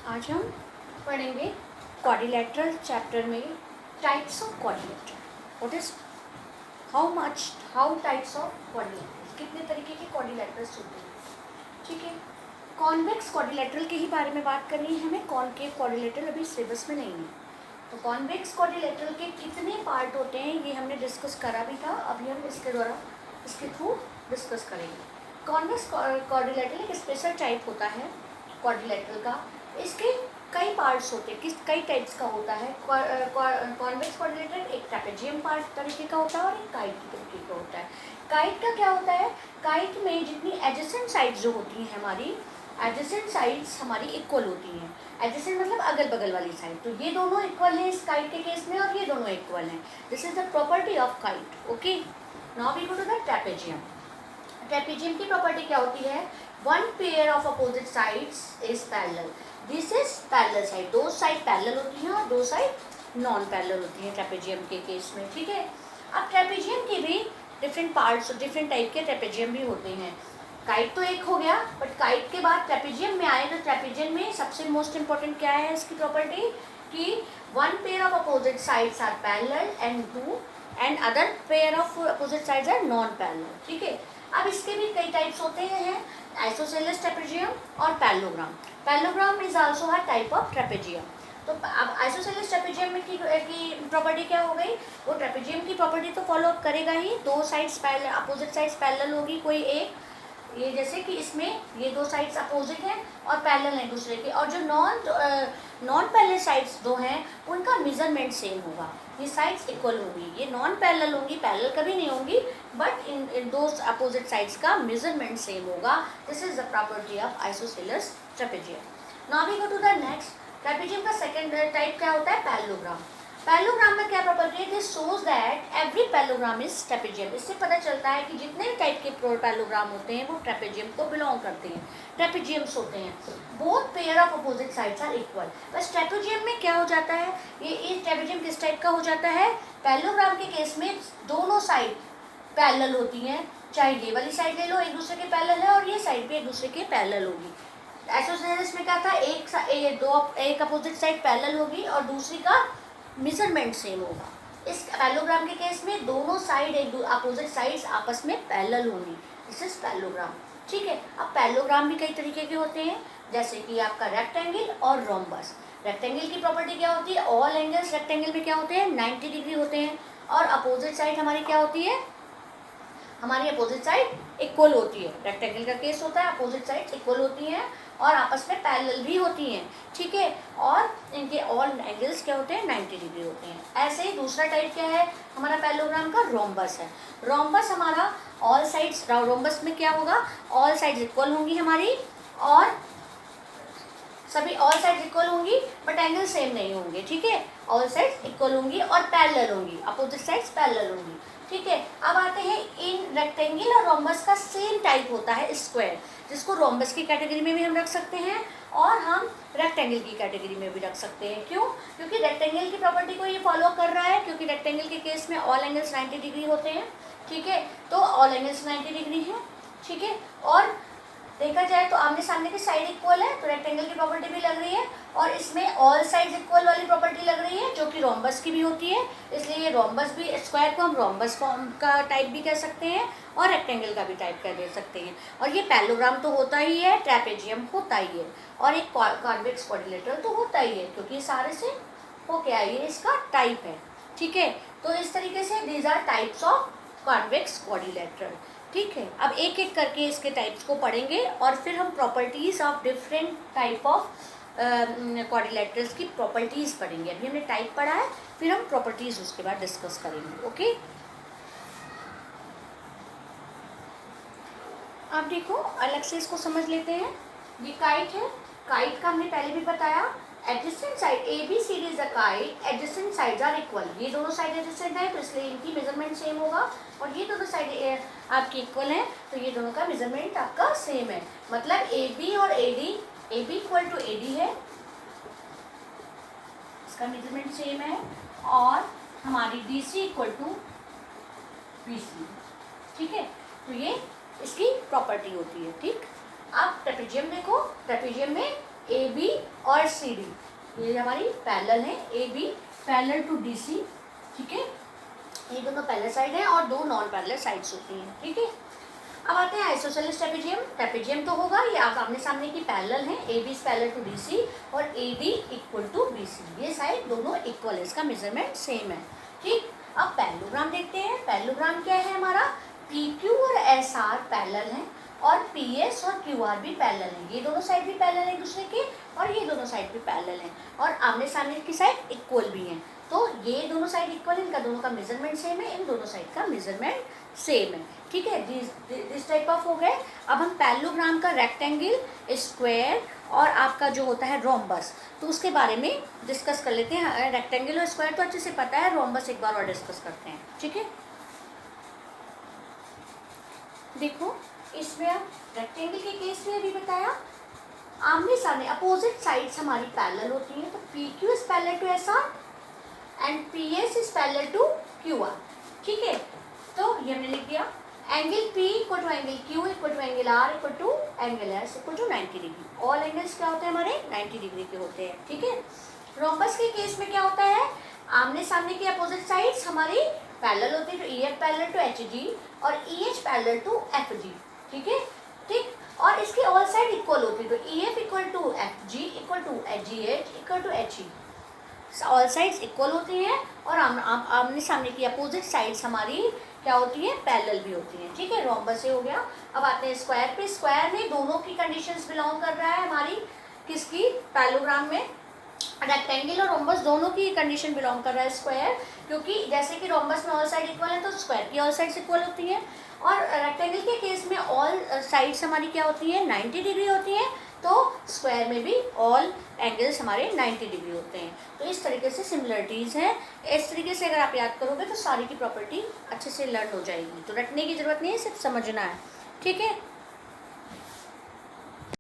आज हम पढ़ेंगे क्वाड्रिलेटरल चैप्टर में types of quadrilateral. What is how types of quadrilateral, कितने तरीके के क्वाड्रिलेटरल्स होते हैं। ठीक है, कॉन्वेक्स क्वाड्रिलेटरल के ही बारे में बात करनी है हमें। कॉनकेव क्वाड्रिलेटरल अभी सिलेबस में नहीं है। तो कॉन्वेक्स क्वाड्रिलेटरल के कितने पार्ट होते हैं ये हमने डिस्कस करा भी था, अभी हम इसके थ्रू डिस्कस करेंगे। कॉन्वेक्स क्वाड्रिलेटरल एक स्पेशल टाइप होता है क्वाड्रिलेटरल का। इसके कई पार्ट्स होते हैं, कई टाइप्स का होता है। कॉन्वेक्स क्वाड्रिलेटरल एक ट्रेपेजियम पार्ट तरीके का होता है और एक काइट की तरीके का होता है। काइट का क्या होता है, काइट में जितनी एडजेसेंट साइड्स जो होती हैं हमारी, एडजेसेंट साइड्स हमारी इक्वल होती हैं। एडजेसेंट मतलब अगल बगल वाली साइड, तो ये दोनों इक्वल हैं इस काइट के केस में और ये दोनों इक्वल हैं। This is the property of kite. Okay, now we go to the trapezium. Trapezium की प्रॉपर्टी क्या होती है, one pair of opposite sides is parallel. This is parallel side, दो साइड पैरेलल होती हैं और दो साइड नॉन पैरेलल होती हैं ट्रेपेजियम के केस में। ठीक है, अब ट्रेपेजियम की भी डिफरेंट पार्ट्स, डिफरेंट टाइप के ट्रेपेजियम भी होते हैं। काइट तो एक हो गया, बट काइट के बाद ट्रेपेजियम में आए तो ट्रेपेजियम में सबसे मोस्ट इंपॉर्टेंट क्या है इसकी प्रॉपर्टी, कि one pair of opposite sides are parallel and other pair of opposite sides are non parallel. ठीक है, अब इसके भी कई टाइप्स होते हैं, आइसोसेलेस ट्रेपेजियम और parallelogram. Parallelogram is also a type of trapezium. तो अब आइसोसेलेस ट्रेपेजियम में की प्रॉपर्टी क्या हो गई, वो ट्रेपेजियम की प्रॉपर्टी तो फॉलो अप करेगा ही, दो sides parallel, opposite sides parallel होगी कोई एक, ये जैसे कि इसमें ये दो साइड्स अपोजिट हैं और पैरेलल हैं दूसरे के, और जो नॉन पैरेलल साइड्स दो हैं उनका मेजरमेंट सेम होगा, ये साइड्स इक्वल होंगी। ये नॉन पैरेलल होंगी, पैरेलल कभी नहीं होंगी, बट इन दो अपोजिट साइड्स का मेजरमेंट सेम होगा। This is the property of isosceles trapezium. Now we go to the next. Trapezium का सेकंड टाइप क्या होता है, पैरेललोग्राम। पैरेललोग्राम में क्या प्रॉपर्टी है, this shows that every parallelogram is trapezium. इससे पता चलता है कि जितने भी टाइप के पैरेललोग्राम होते हैं वो ट्रेपेजियम को बिलोंग करते हैं, ट्रेपेजियम्स होते हैं। Both pair of opposite sides are equal. बस ट्रेपेजियम में क्या हो जाता है, ये ट्रेपेजियम किस टाइप का हो जाता है, पैरेललोग्राम के केस में दोनों साइड पैरेलल होती हैं, चाहे ये वाली साइड ले लो एक दूसरे के पैरेलल है और ये साइड भी एक दूसरे के पैरेलल होगी। आइसोसेलेस में क्या था, एक अपोजिट साइड पैरेलल होगी और दूसरी का मेजरमेंट सेम होगा। इस पैरेललोग्राम के केस में दोनों साइड एक अपोजिट साइड्स आपस में पैरेलल होंगी। This is parallelogram. ठीक है, अब पैरेललोग्राम भी कई तरीके के होते हैं, जैसे कि आपका रेक्टेंगल और रोम्बस। रेक्टेंगल की प्रॉपर्टी क्या होती है, ऑल एंगल्स रेक्टेंगल में क्या होते हैं, 90 डिग्री होते हैं, और अपोजिट साइड हमारी क्या होती है, हमारी अपोजिट साइड इक्वल होती है। रेक्टेंगल का केस होता है, अपोजिट साइड इक्वल होती हैं और आपस में पैरेलल भी होती हैं। ठीक है, और इनके ऑल एंगल्स क्या होते हैं, 90 डिग्री होते हैं। ऐसे ही दूसरा टाइप क्या है हमारा पैरेललोग्राम का, रोम्बस है। रोम्बस हमारा ऑल साइड्स, रोम्बस में क्या होगा, ऑल साइड्स इक्वल होंगी हमारी, और सभी ऑल साइड्स इक्वल होंगी बट एंगल सेम नहीं होंगे। ठीक है, ऑल साइड्स इक्वल होंगी और पैरेलल होंगी, अपोजिट साइड्स पैरेलल होंगी। ठीक है, अब आते हैं इन रेक्टेंगल और रोम्बस का सेम टाइप होता है स्क्वायर, जिसको रोम्बस की कैटेगरी में भी हम रख सकते हैं और हम रेक्टेंगल की कैटेगरी में भी रख सकते हैं। क्यों, क्योंकि रेक्टेंगल की प्रॉपर्टी को ये फॉलो कर रहा है, क्योंकि रेक्टेंगल के केस में ऑल एंगल्स 90 डिग्री होते हैं। ठीक है, तो ऑल एंगल्स 90 डिग्री हैं। ठीक है, और देखा जाए तो आमने सामने की साइड इक्वल है, तो रेक्टेंगल की प्रॉपर्टी भी लग रही है, और इसमें ऑल साइड्स इक्वल वाली प्रॉपर्टी लग रही है जो कि रोम्बस की भी होती है। इसलिए ये रोम्बस भी, स्क्वायर को हम रोम्बस फॉर्म का टाइप भी कह सकते हैं और रेक्टेंगल का भी टाइप कह दे सकते हैं। और ये पैरेललोग्राम तो होता ही है, ट्रेपेजियम होता ही है, और एक कॉन्वेक्स क्वाड्रिलेटरल तो होता ही है, क्योंकि सारे से हो क्या है, ये इसका टाइप है। ठीक है, तो इस तरीके से these are types of convex quadrilateral. ठीक है, अब एक एक करके इसके टाइप्स को पढ़ेंगे और फिर हम properties of different type of quadrilaterals की प्रॉपर्टीज़ पढ़ेंगे। अभी हमने टाइप पढ़ा है, फिर हम प्रॉपर्टीज़ उसके बाद डिस्कस करेंगे। ओके, आप देखो अलग से इसको समझ लेते हैं। ये काइट है, काइट का हमने पहले भी बताया, adjacent side ABCD is a kite, adjacent sides are equal. ये दोनों साइड एडजेसेंट है तो इसलिए इनकी मेजरमेंट सेम होगा, और ये दोनों साइड आपकी इक्वल है तो ये दोनों का मेजरमेंट आपका सेम है। मतलब AB और AD, AB equal to AD है, इसका मेजरमेंट सेम है, और हमारी DC इक्वल टू BC। ठीक है, तो ये इसकी प्रॉपर्टी होती है। ठीक, अब ट्रेपेजियम देखो, ट्रेपेजियम में AB और सी डी, ये हमारी पैरेलल है, A B parallel to D C, ठीक है, ये दोनों पैरेलल साइड है और दो नॉन पैरेलल साइड्स होती हैं, ठीक है। अब आते हैं आइसोसेलेस ट्रेपेजियम। ट्रेपेजियम तो होगा, ये आप आमने सामने की पैरेलल है, A B is parallel to D C और A D equal to B C, ये साइड दोनों इक्वल है, इसका मेजरमेंट सेम है, ठीक। अब पैरेललोग्राम देखते हैं। पैरेललोग्राम क्या है हमारा, पी क्यू और एस आर पैरेलल हैं और पी एस और क्यू आर भी पैरेलल हैं, ये दोनों साइड भी पैरेलल हैं एक दूसरे के और ये दोनों साइड भी पैरेलल हैं और आमने सामने की साइड इक्वल भी हैं, तो ये दोनों साइड इक्वल है, इनका दोनों का मेजरमेंट सेम है, इन दोनों साइड का मेजरमेंट सेम है, ठीक है। दिस टाइप ऑफ हो गए। अब हम पैरेललोग्राम का रेक्टेंगल, स्क्वायर और आपका जो होता है रोम्बस, तो उसके बारे में डिस्कस कर लेते हैं। रेक्टेंगल और स्क्वायर तो अच्छे से पता है, रोम्बस एक बार और डिस्कस करते हैं, ठीक है। देखो इसमें अब रेक्टेंगल के केस में अभी बताया, आमने सामने अपोजिट साइड्स हमारी पैरेलल होती हैं, तो P Q is parallel to S R and P S is parallel to Q R, ठीक है। तो ये हमने लिख दिया, angle P equal to angle Q equal to angle R equal to angle S equal to 90 degree. All angles क्या होते हैं हमारे 90 डिग्री के होते हैं, ठीक है। रोम्बस के केस में क्या होता है, आमने सामने की अपोजिट साइड्स हमारी पैरेलल होती है, तो EF पैरेलल टू HG और EH पैरेलल टू FG, ठीक है, ठीक। और इसकी ऑल साइड इक्वल होती है, तो EF equal to FG equal to HGH equal to HE, all sides equal होती हैं और आमने सामने की अपोजिट साइड्स हमारी क्या होती है, पैरेलल भी होती हैं, ठीक है। रोम्बस से हो गया। अब आते हैं स्क्वायर पे। स्क्वायर में दोनों की कंडीशंस बिलोंग कर रहा है हमारी किसकी, पैरेललोग्राम में रेक्टेंगल और रोम्बस दोनों की कंडीशन बिलोंग कर रहा है स्क्वायर, क्योंकि जैसे कि रोम्बस में ऑल साइड इक्वल है तो स्क्वायर की ऑल साइड्स इक्वल होती हैं और रेक्टेंगल के केस में ऑल साइड्स हमारी क्या होती हैं 90 डिग्री होती हैं, तो स्क्वायर में भी ऑल एंगल्स हमारे 90 डिग्री होते हैं। तो इस तरीके से सिमिलरिटीज़ हैं। इस तरीके से अगर आप याद करोगे तो सारी की प्रॉपर्टी अच्छे से लर्न हो जाएगी, तो रटने की ज़रूरत नहीं है, सिर्फ समझना है, ठीक है।